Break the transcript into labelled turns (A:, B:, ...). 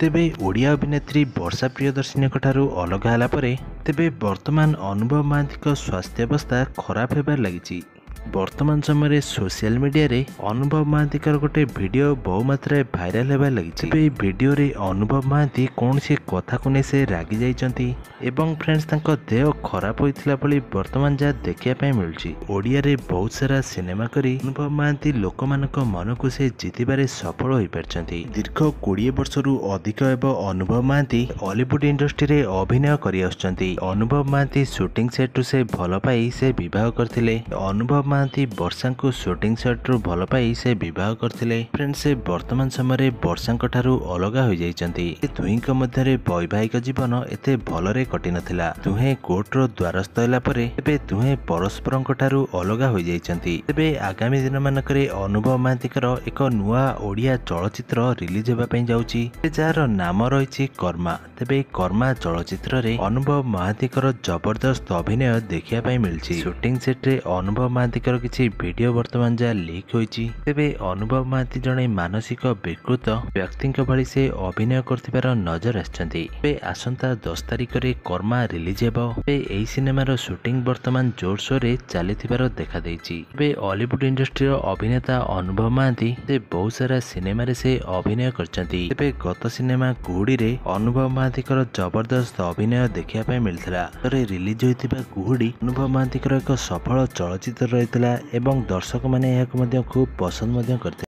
A: तेबे ओडिया अभिनेत्री वर्षा प्रियदर्शिनी ठारू अलग होला परे तेबे वर्तमान अनुभव महांती स्वास्थ्यावस्था खराब होबार लगी। वर्तमान समय सोशल मीडिया रे अनुभव महांती गोटे वीडियो बहु मात्रा भाइराल होबार लगी। वीडियो रे अनुभव महांती कौन सी कथा को नहीं से रागी जाइछंती एवं फ्रेंड्स तांको देह खराब होइथिला भली वर्तमान जा देखिया पय मिलुची। ओडिया रे बहुत सारा सिनेमा करी अनुभव महांती लोकमानक मन को से जितिबारे सफल होई परछंती। दीर्घ 20 वर्षरु अधिक एवं अनुभव महांती हॉलीवुड इंडस्ट्री रे अभिनय करि आछंती। अनुभव महांती शूटिंग सेट रु से भल पाई से विवाह करथिले। अनुभव महांती वर्षा को शूटिंग सेट रु भल पाई से विवाह करथिले। फ्रेंड्स से वर्तमान समय वर्षा ठारू अलग हो जाइछंती। दुहींक मध्यरे वैवाहिक जीवन एते भलरे कटि नथिला। दुहे कोर्ट रो द्वारस्थ होला परे एबे दुहे परस्परक ठारू अलग हो जाइछंती। तेबे आगामी दिन मानकरे अनुभव महांतीकर एक नुआ ओडिया चलचित्र रिलीज होबा पई जाउची जार नाम रहिछि कर्मा। तेबे कर्मा चलचित्र रे अनुभव महांतीकर जबरदस्त अभिनय देखिया पई मिलछि। शूटिंग सेट रे अनुभव महांतीकर किछि वीडियो वर्तमान जा लीक होइछि। तेबे अनुभव महांती जणे मानसिक विकृत व्यक्तिक भଳି से अभिनय करथिबार नजर आछंती। तेबे आसंता 10 तारिख रे कर्मा रिलीज हेबो। एही सिनेमार शूटिंग वर्तमान जोर शोर रे चलीथिबार देखा देइछि। तेबे हॉलीवुड इंडस्ट्री अभिनेता अनुभव महांती से बहुत सारा सिनेमा रे से अभिनय करछंती। तेबे गत सिनेमा कुहुडी रे अनुभव महांतीकर जबरदस्त अभिनय देखिया पय मिलथिला। तरे रिलीज होइतिबा कुहुडी अनुभव महांतीकर एक सफल चलचित्र रहितला एवं दर्शक माने एहाक मध्य खूब पसंद मध्य करथिले।